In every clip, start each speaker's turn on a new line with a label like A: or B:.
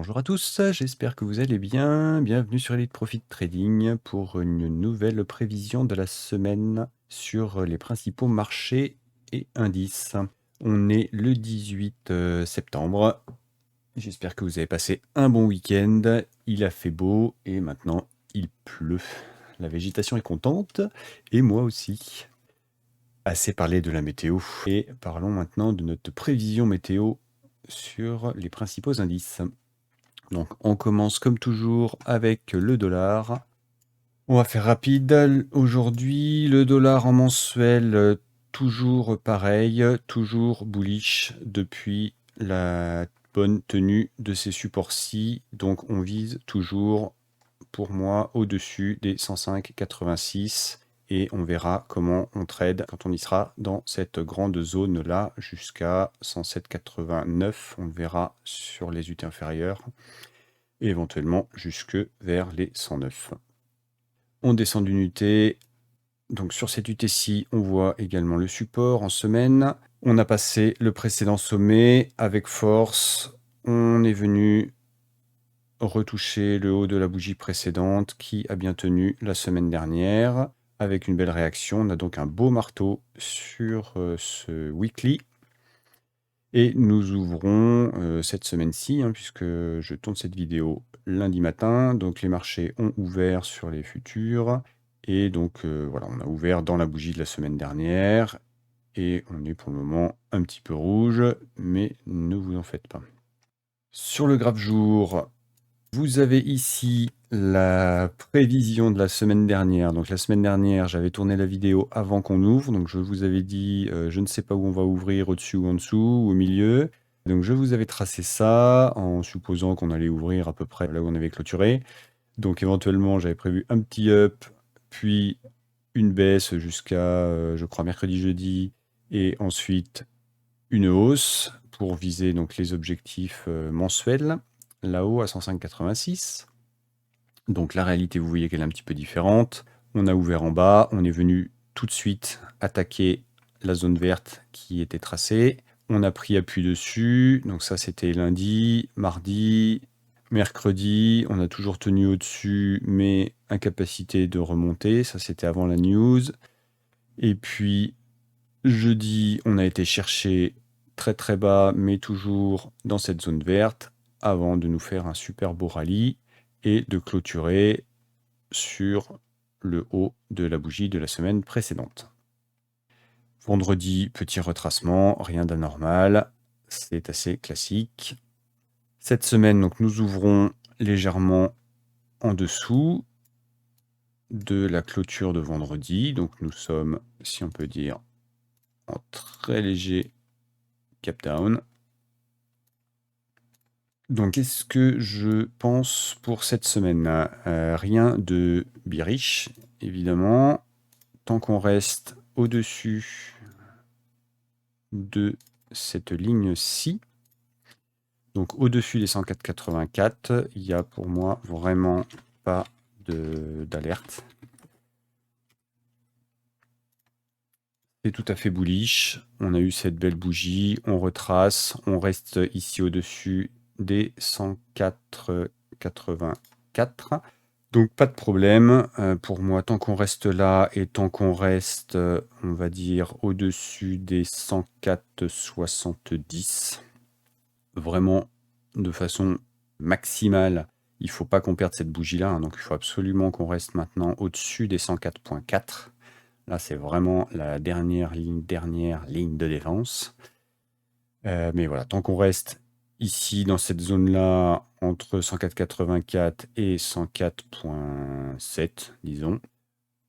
A: Bonjour à tous, j'espère que vous allez bien. Bienvenue sur Elite Profit Trading pour une nouvelle prévision de la semaine sur les principaux marchés et indices. On est le 18 septembre. J'espère que vous avez passé un bon week-end. Il a fait beau et maintenant il pleut. La végétation est contente et moi aussi. Assez parlé de la météo et parlons maintenant de notre prévision météo sur les principaux indices. Donc on commence comme toujours avec le dollar. On va faire rapide. Aujourd'hui, le dollar en mensuel, toujours pareil, toujours bullish depuis la bonne tenue de ces supports-ci. Donc on vise toujours, pour moi, au-dessus des 105,86. Et on verra comment on trade quand on y sera dans cette grande zone-là jusqu'à 107,89. On le verra sur les unités inférieures et éventuellement jusque vers les 109. On descend d'unité. Donc sur cette unité-ci, on voit également le support en semaine. On a passé le précédent sommet avec force. On est venu retoucher le haut de la bougie précédente qui a bien tenu la semaine dernière. Avec une belle réaction, on a donc un beau marteau sur ce weekly. Et nous ouvrons cette semaine-ci, puisque je tourne cette vidéo lundi matin. Donc les marchés ont ouvert sur les futurs. Et donc voilà, on a ouvert dans la bougie de la semaine dernière. Et on est pour le moment un petit peu rouge, mais ne vous en faites pas. Sur le graphe jour, vous avez ici la prévision de la semaine dernière. Donc la semaine dernière, j'avais tourné la vidéo avant qu'on ouvre. Donc je vous avais dit, je ne sais pas où on va ouvrir, au-dessus ou en dessous, ou au milieu. Donc je vous avais tracé ça en supposant qu'on allait ouvrir à peu près là où on avait clôturé. Donc éventuellement, j'avais prévu un petit up, puis une baisse jusqu'à, je crois, mercredi, jeudi, et ensuite une hausse pour viser donc les objectifs mensuels, là-haut à 105,86. Donc la réalité, vous voyez qu'elle est un petit peu différente. On a ouvert en bas, on est venu tout de suite attaquer la zone verte qui était tracée. On a pris appui dessus, donc ça c'était lundi, mardi, mercredi, on a toujours tenu au-dessus, mais incapacité de remonter, ça c'était avant la news. Et puis jeudi, on a été chercher très très bas, mais toujours dans cette zone verte, avant de nous faire un super beau rallye et de clôturer sur le haut de la bougie de la semaine précédente. Vendredi, petit retracement, rien d'anormal, c'est assez classique. Cette semaine, donc, nous ouvrons légèrement en dessous de la clôture de vendredi. Donc nous sommes, si on peut dire, en très léger cap down. Donc qu'est-ce que je pense pour cette semaine? Rien de bearish, évidemment. Tant qu'on reste au-dessus de cette ligne-ci, donc au-dessus des 104,84, il n'y a pour moi vraiment pas d'alerte. C'est tout à fait bullish. On a eu cette belle bougie, on retrace, on reste ici au-dessus des 104,84. Donc pas de problème pour moi, tant qu'on reste là et tant qu'on reste, on va dire, au-dessus des 104,70. Vraiment de façon maximale, il ne faut pas qu'on perde cette bougie-là. Donc il faut absolument qu'on reste maintenant au-dessus des 104,4. Là, c'est vraiment la dernière ligne de défense. Mais voilà, tant qu'on reste ici dans cette zone-là, entre 104,84 et 104,7, disons,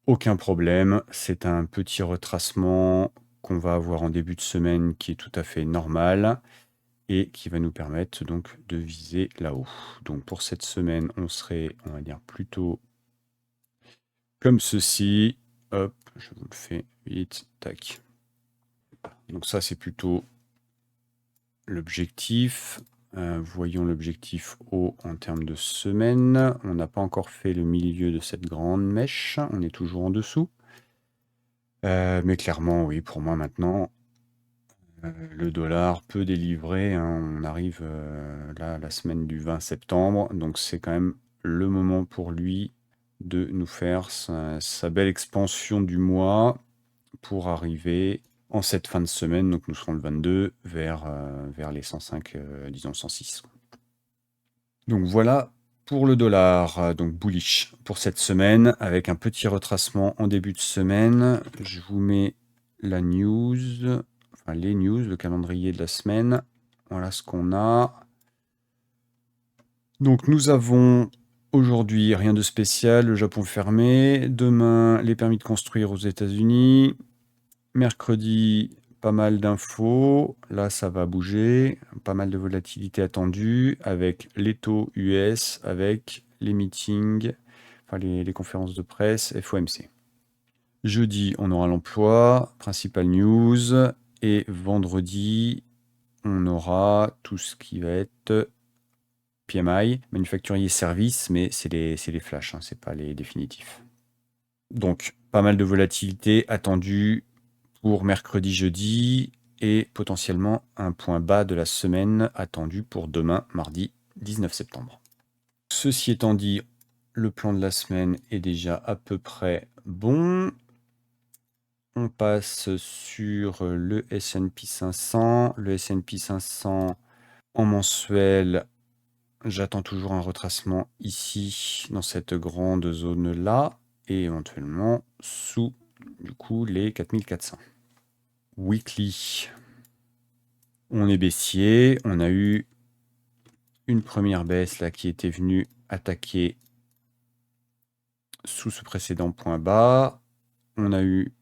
A: aucun problème. C'est un petit retracement qu'on va avoir en début de semaine qui est tout à fait normal et qui va nous permettre donc de viser là-haut. Donc pour cette semaine, on serait, on va dire, plutôt comme ceci. Hop, je vous le fais vite, tac. Donc ça, c'est plutôt l'objectif. Voyons l'objectif haut en termes de semaine. On n'a pas encore fait le milieu de cette grande mèche. On est toujours en dessous. Mais clairement, oui, pour moi maintenant, Le dollar peut délivrer, hein. On arrive là la semaine du 20 septembre, donc c'est quand même le moment pour lui de nous faire sa belle expansion du mois pour arriver en cette fin de semaine, donc nous serons le 22, vers les 105, disons 106. Donc voilà pour le dollar, donc bullish pour cette semaine, avec un petit retracement en début de semaine. Je vous mets la news, enfin les news, le calendrier de la semaine. Voilà ce qu'on a. Donc nous avons aujourd'hui rien de spécial, le Japon fermé. Demain, les permis de construire aux États-Unis. Mercredi, pas mal d'infos. Là, ça va bouger. Pas mal de volatilité attendue avec les taux US, avec les meetings, enfin les conférences de presse, FOMC. Jeudi, on aura l'emploi, principal news. Et vendredi, on aura tout ce qui va être PMI, manufacturier service, mais c'est les flashs, hein, c'est pas les définitifs. Donc, pas mal de volatilité attendue pour mercredi, jeudi, et potentiellement un point bas de la semaine attendu pour demain, mardi 19 septembre. Ceci étant dit, le plan de la semaine est déjà à peu près bon. On passe sur le S&P 500. Le S&P 500 en mensuel, j'attends toujours un retracement ici, dans cette grande zone-là, et éventuellement sous, du coup, les 4400. Weekly, on est baissier. On a eu une première baisse là qui était venue attaquer sous ce précédent point bas. On a eu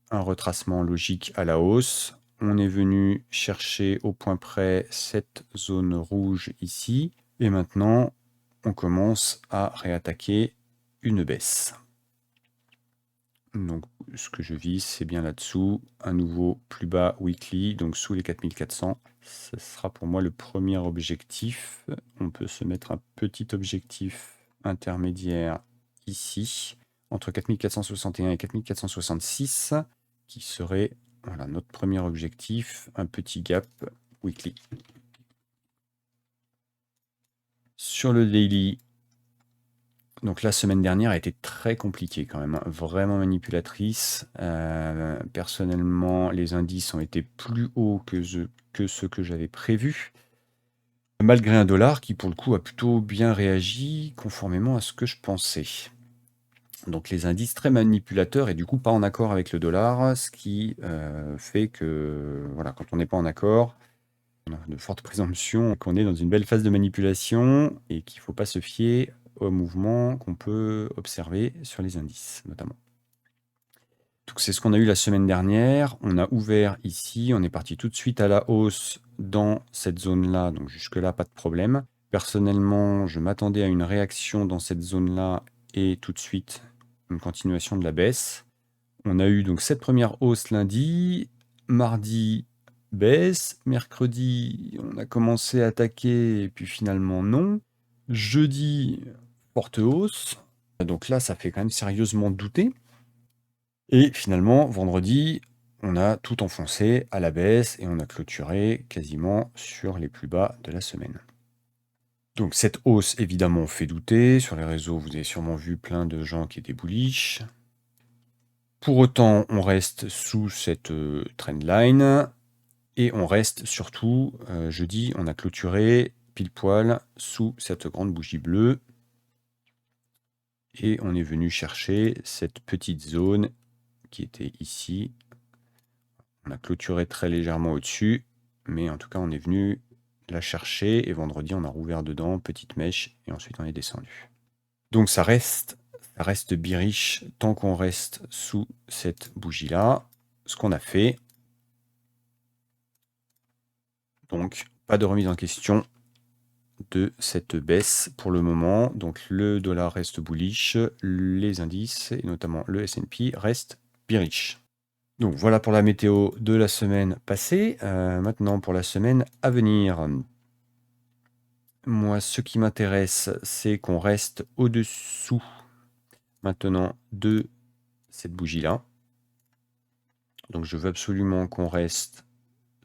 A: un retracement logique à la hausse. On est venu chercher au point près cette zone rouge ici. Et maintenant, on commence à réattaquer une baisse. Donc, ce que je vise, c'est bien là-dessous. Un nouveau plus bas weekly, donc sous les 4400. Ce sera pour moi le premier objectif. On peut se mettre un petit objectif intermédiaire ici, entre 4461 et 4466, qui serait voilà, notre premier objectif, un petit gap weekly. Sur le daily, donc la semaine dernière a été très compliquée quand même, hein, vraiment manipulatrice. Personnellement, les indices ont été plus hauts que ceux que j'avais prévus. Malgré un dollar qui, pour le coup, a plutôt bien réagi conformément à ce que je pensais. Donc les indices très manipulateurs et du coup pas en accord avec le dollar, ce qui fait que voilà, quand on n'est pas en accord, on a de fortes présomptions qu'on est dans une belle phase de manipulation et qu'il ne faut pas se fier aux mouvements qu'on peut observer sur les indices notamment. Donc c'est ce qu'on a eu la semaine dernière. On a ouvert ici, on est parti tout de suite à la hausse dans cette zone-là, donc jusque-là pas de problème. Personnellement, je m'attendais à une réaction dans cette zone-là et tout de suite une continuation de la baisse. On a eu donc cette première hausse lundi, mardi baisse, mercredi on a commencé à attaquer et puis finalement non. Jeudi, forte hausse, donc là ça fait quand même sérieusement douter. Et finalement, vendredi, on a tout enfoncé à la baisse et on a clôturé quasiment sur les plus bas de la semaine. Donc cette hausse évidemment fait douter. Sur les réseaux, vous avez sûrement vu plein de gens qui étaient bullish. Pour autant, on reste sous cette trendline et on reste surtout, jeudi, on a clôturé pile poil sous cette grande bougie bleue et on est venu chercher cette petite zone qui était ici. On a clôturé très légèrement au-dessus, mais en tout cas, on est venu la chercher et vendredi, on a rouvert dedans, petite mèche, et ensuite on est descendu. Donc ça reste bearish tant qu'on reste sous cette bougie-là. Ce qu'on a fait. Donc, pas de remise en question de cette baisse pour le moment. Donc, le dollar reste bullish, les indices, et notamment le S&P, restent bearish. Donc, voilà pour la météo de la semaine passée. Maintenant, pour la semaine à venir. Moi, ce qui m'intéresse, c'est qu'on reste au-dessous maintenant de cette bougie-là. Donc, je veux absolument qu'on reste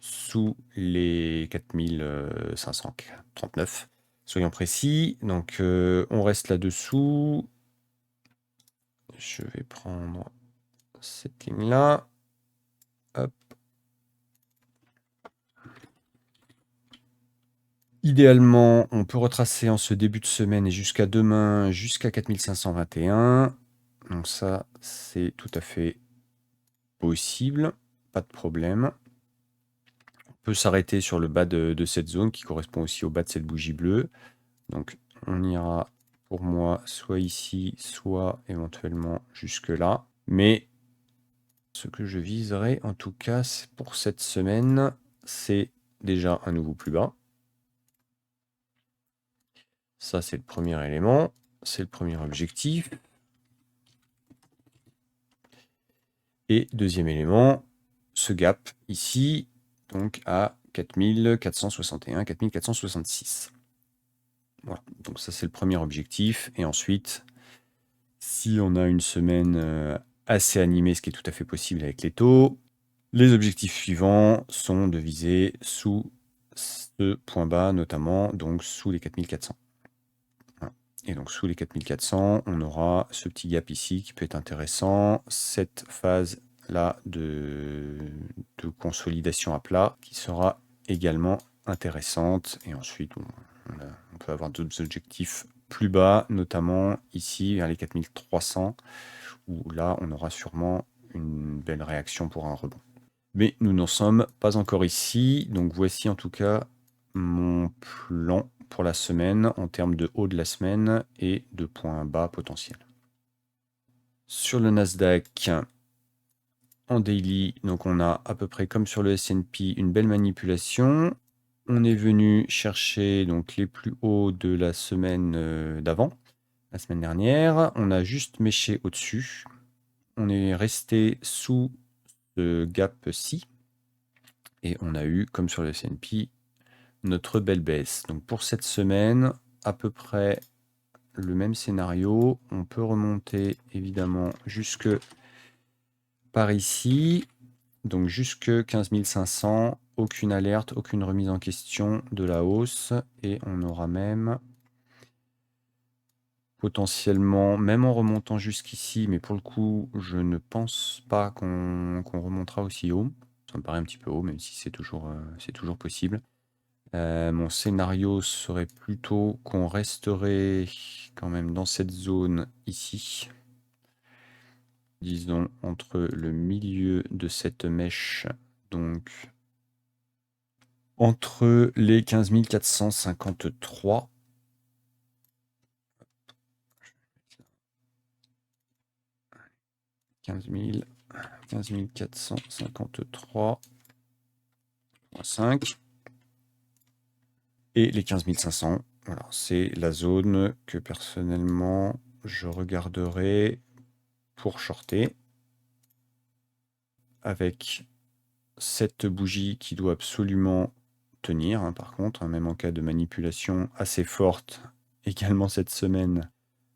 A: sous les 4539. Soyons précis. Donc, on reste là-dessous. Je vais prendre cette ligne-là. Hop. Idéalement, on peut retracer en ce début de semaine et jusqu'à demain, jusqu'à 4521. Donc ça, c'est tout à fait possible. Pas de problème. On peut s'arrêter sur le bas de cette zone qui correspond aussi au bas de cette bougie bleue. Donc, on ira pour moi soit ici, soit éventuellement jusque là. Mais ce que je viserai en tout cas pour cette semaine, c'est déjà un nouveau plus bas. Ça, c'est le premier élément. C'est le premier objectif. Et deuxième élément, ce gap ici, donc à 4461, 4466. Voilà, donc ça c'est le premier objectif. Et ensuite, si on a une semaine assez animée, ce qui est tout à fait possible avec les taux, les objectifs suivants sont de viser sous ce point bas, notamment donc sous les 4400. Voilà. Et donc sous les 4400, on aura ce petit gap ici qui peut être intéressant. Cette phase là de consolidation à plat qui sera également intéressante. Et ensuite, on peut avoir d'autres objectifs plus bas, notamment ici vers les 4300, où là, on aura sûrement une belle réaction pour un rebond. Mais nous n'en sommes pas encore ici. Donc voici en tout cas mon plan pour la semaine en termes de haut de la semaine et de points bas potentiels. Sur le Nasdaq, en daily, donc on a à peu près comme sur le S&P une belle manipulation. On est venu chercher donc les plus hauts de la semaine d'avant, la semaine dernière. On a juste méché au-dessus. On est resté sous ce gap-ci. Et on a eu, comme sur le S&P, notre belle baisse. Donc pour cette semaine, à peu près le même scénario. On peut remonter évidemment jusque par ici. Donc jusque 15 500. Aucune alerte, aucune remise en question de la hausse. Et on aura même potentiellement, même en remontant jusqu'ici, mais pour le coup, je ne pense pas qu'on remontera aussi haut. Ça me paraît un petit peu haut, même si c'est toujours possible. Mon scénario serait plutôt qu'on resterait quand même dans cette zone ici. Disons entre le milieu de cette mèche, donc entre les 15 453. 15 453,5 et les 15 500. Voilà, c'est la zone que personnellement je regarderai pour shorter avec cette bougie qui doit absolument tenir, hein, par contre, hein, même en cas de manipulation assez forte également cette semaine,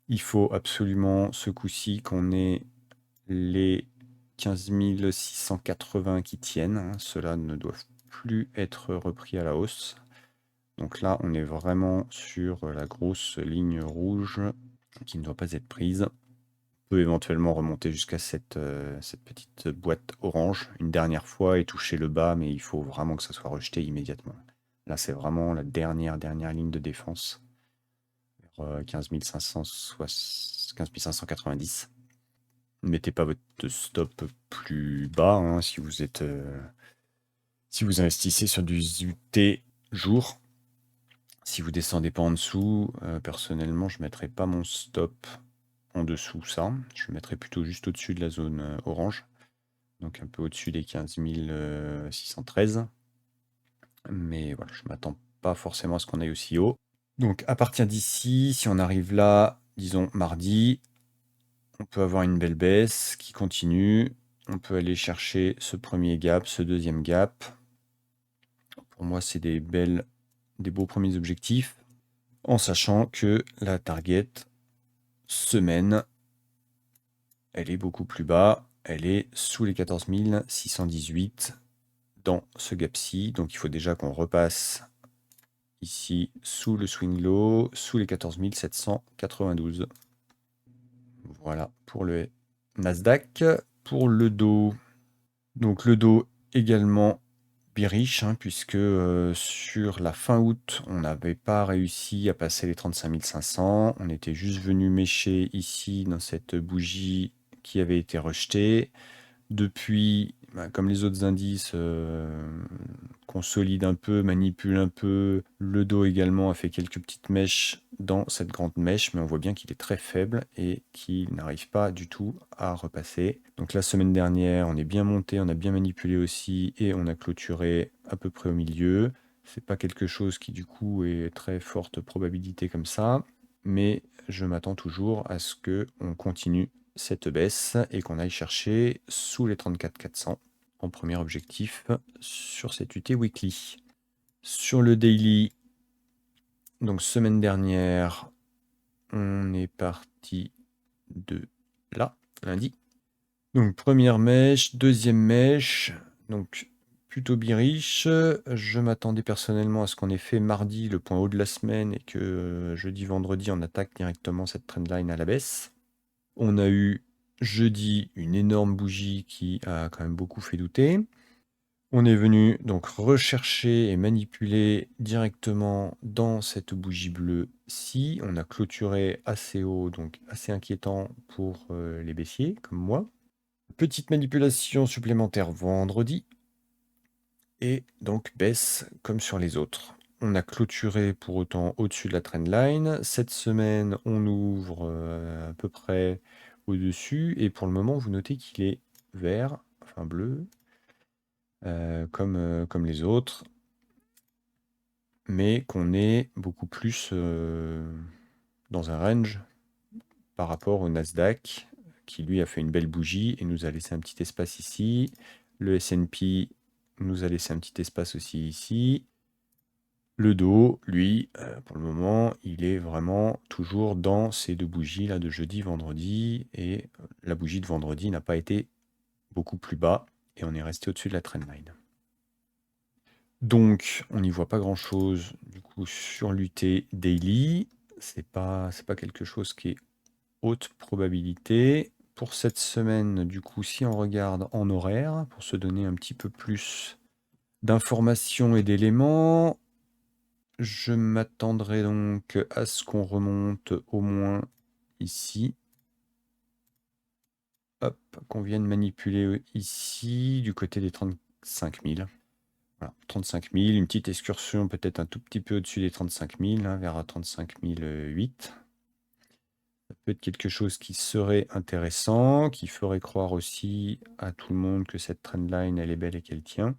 A: il faut absolument ce coup-ci qu'on ait les 15 680 qui tiennent, hein. Ceux-là ne doivent plus être repris à la hausse. Donc là, on est vraiment sur la grosse ligne rouge qui ne doit pas être prise. On peut éventuellement remonter jusqu'à cette petite boîte orange une dernière fois et toucher le bas, mais il faut vraiment que ça soit rejeté immédiatement. Là, c'est vraiment la dernière ligne de défense. 15 590. Ne mettez pas votre stop plus bas, hein, si vous investissez sur du UT jour. Si vous descendez pas en dessous, personnellement, je ne mettrai pas mon stop en dessous ça. Je le mettrai plutôt juste au-dessus de la zone orange. Donc un peu au-dessus des 15 613. Mais voilà, je ne m'attends pas forcément à ce qu'on aille aussi haut. Donc à partir d'ici, si on arrive là, disons mardi, on peut avoir une belle baisse qui continue. On peut aller chercher ce premier gap, ce deuxième gap. Pour moi, c'est des beaux premiers objectifs. En sachant que la target semaine, elle est beaucoup plus bas. Elle est sous les 14 618. dans ce gap-ci. Donc il faut déjà qu'on repasse ici sous le swing low, sous les 14 792. Voilà pour le Nasdaq. Pour le dos, donc le dos également bearish, hein, puisque sur la fin août, on n'avait pas réussi à passer les 35 500. On était juste venu mécher ici dans cette bougie qui avait été rejetée. Depuis, comme les autres indices, consolide un peu, manipule un peu. Le dos également a fait quelques petites mèches dans cette grande mèche, mais on voit bien qu'il est très faible et qu'il n'arrive pas du tout à repasser. Donc la semaine dernière, on est bien monté, on a bien manipulé aussi et on a clôturé à peu près au milieu. C'est pas quelque chose qui du coup est très forte probabilité comme ça, mais je m'attends toujours à ce qu'on continue cette baisse et qu'on aille chercher sous les 34 400 en premier objectif sur cette UT weekly. Sur le daily, donc semaine dernière, on est parti de là, lundi. Donc première mèche, deuxième mèche, donc plutôt bearish. Je m'attendais personnellement à ce qu'on ait fait mardi le point haut de la semaine et que jeudi, vendredi, on attaque directement cette trendline à la baisse. On a eu jeudi une énorme bougie qui a quand même beaucoup fait douter. On est venu donc rechercher et manipuler directement dans cette bougie bleue-ci. On a clôturé assez haut, donc assez inquiétant pour les baissiers comme moi. Petite manipulation supplémentaire vendredi. Et donc baisse comme sur les autres. On a clôturé pour autant au-dessus de la trendline. Cette semaine, on ouvre à peu près au-dessus. Et pour le moment, vous notez qu'il est vert, enfin bleu, comme les autres. Mais qu'on est beaucoup plus dans un range par rapport au Nasdaq, qui lui a fait une belle bougie et nous a laissé un petit espace ici. Le S&P nous a laissé un petit espace aussi ici. Le dos, lui, pour le moment, il est vraiment toujours dans ces deux bougies là de jeudi, vendredi, et la bougie de vendredi n'a pas été beaucoup plus bas, et on est resté au-dessus de la trendline. Donc, on n'y voit pas grand-chose du coup sur l'UT daily. C'est pas quelque chose qui est haute probabilité. Pour cette semaine, du coup, si on regarde en horaire, pour se donner un petit peu plus d'informations et d'éléments, je m'attendrai donc à ce qu'on remonte au moins ici. Hop, qu'on vienne manipuler ici, du côté des 35 000. Voilà, 35 000, une petite excursion peut-être un tout petit peu au-dessus des 35 000, hein, vers 35 008. Ça peut être quelque chose qui serait intéressant, qui ferait croire aussi à tout le monde que cette trendline, elle est belle et qu'elle tient.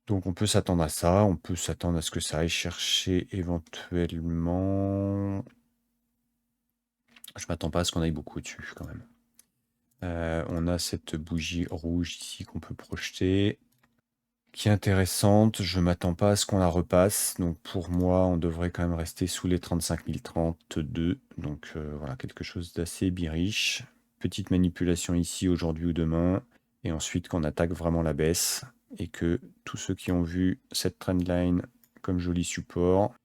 A: Donc on peut s'attendre à ça, on peut s'attendre à ce que ça aille chercher éventuellement. Je m'attends pas à ce qu'on aille beaucoup au-dessus quand même. On a cette bougie rouge ici qu'on peut projeter, qui est intéressante. Je m'attends pas à ce qu'on la repasse. Donc pour moi, on devrait quand même rester sous les 35 032. Donc voilà, quelque chose d'assez bearish. Petite manipulation ici aujourd'hui ou demain. Et ensuite qu'on attaque vraiment la baisse. Et que tous ceux qui ont vu cette trendline comme joli support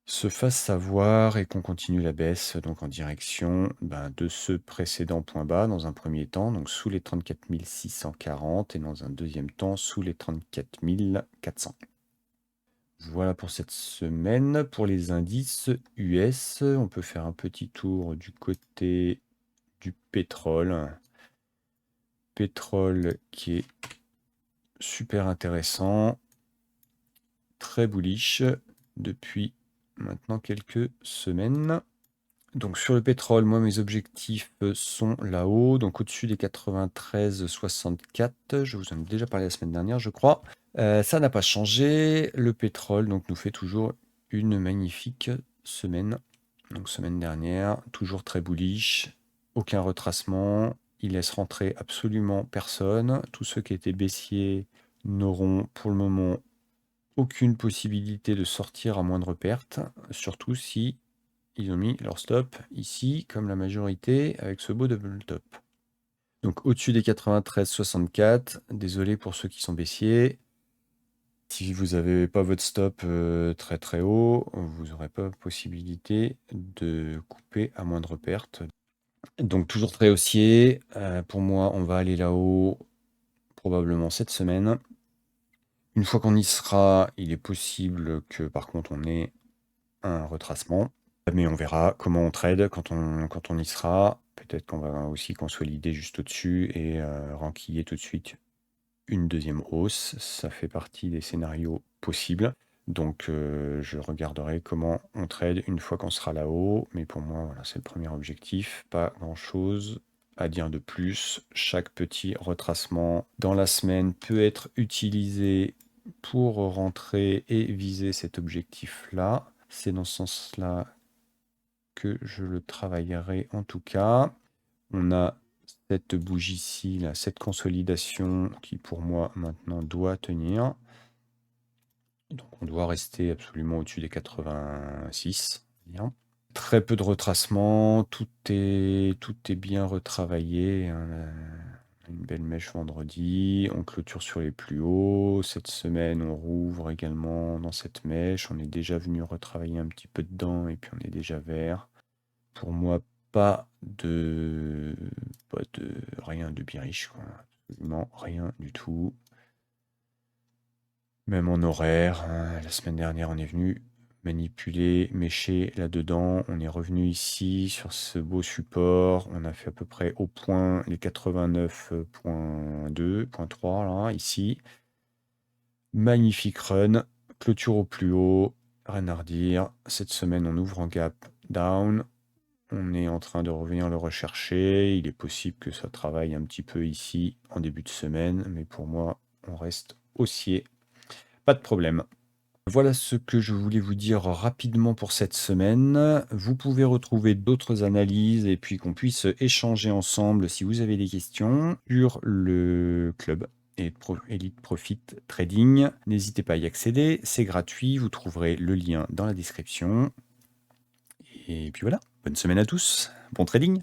A: se fassent savoir et qu'on continue la baisse donc en direction de ce précédent point bas dans un premier temps, donc sous les 34 640 et dans un deuxième temps sous les 34 400. Voilà pour cette semaine. Pour les indices US, on peut faire un petit tour du côté du pétrole. Pétrole qui est super intéressant, très bullish depuis maintenant quelques semaines. Donc sur le pétrole, moi mes objectifs sont là-haut, donc au-dessus des 93,64. Je vous en ai déjà parlé la semaine dernière, je crois. Ça n'a pas changé. Le pétrole donc nous fait toujours une magnifique semaine. Donc semaine dernière, toujours très bullish, aucun retracement. Il laisse rentrer absolument personne. Tous ceux qui étaient baissiers n'auront pour le moment aucune possibilité de sortir à moindre perte, surtout si ils ont mis leur stop ici, comme la majorité, avec ce beau double top. Donc au-dessus des 93,64. Désolé pour ceux qui sont baissiers. Si vous n'avez pas votre stop très très haut, vous n'aurez pas possibilité de couper à moindre perte. Donc toujours très haussier. Pour moi, on va aller là-haut probablement cette semaine. Une fois qu'on y sera, il est possible que par contre on ait un retracement. Mais on verra comment on trade quand on y sera. Peut-être qu'on va aussi consolider juste au-dessus et renquiller tout de suite une deuxième hausse. Ça fait partie des scénarios possibles. Donc je regarderai comment on trade une fois qu'on sera là-haut. Mais pour moi, voilà, c'est le premier objectif. Pas grand-chose à dire de plus. Chaque petit retracement dans la semaine peut être utilisé pour rentrer et viser cet objectif-là. C'est dans ce sens-là que je le travaillerai en tout cas. On a cette bougie-ci, là, cette consolidation qui pour moi maintenant doit tenir. Donc on doit rester absolument au-dessus des 86. Bien. Très peu de retracement, tout est bien retravaillé, hein. Une belle mèche vendredi, on clôture sur les plus hauts. Cette semaine, on rouvre également dans cette mèche. On est déjà venu retravailler un petit peu dedans et puis on est déjà vert. Pour moi, pas de rien de bien riche, quoi. Absolument rien du tout. Même en horaire, hein, la semaine dernière, on est venu manipuler, mécher là-dedans. On est revenu ici sur ce beau support. On a fait à peu près au point les 89,2, 3 là, ici. Magnifique run. Clôture au plus haut. Rien à redire. Cette semaine, on ouvre en gap down. On est en train de revenir le rechercher. Il est possible que ça travaille un petit peu ici en début de semaine, mais pour moi, on reste haussier. Pas de problème. Voilà ce que je voulais vous dire rapidement pour cette semaine. Vous pouvez retrouver d'autres analyses et puis qu'on puisse échanger ensemble si vous avez des questions sur le club Elite Profit Trading. N'hésitez pas à y accéder, c'est gratuit, vous trouverez le lien dans la description. Et puis voilà, bonne semaine à tous, bon trading!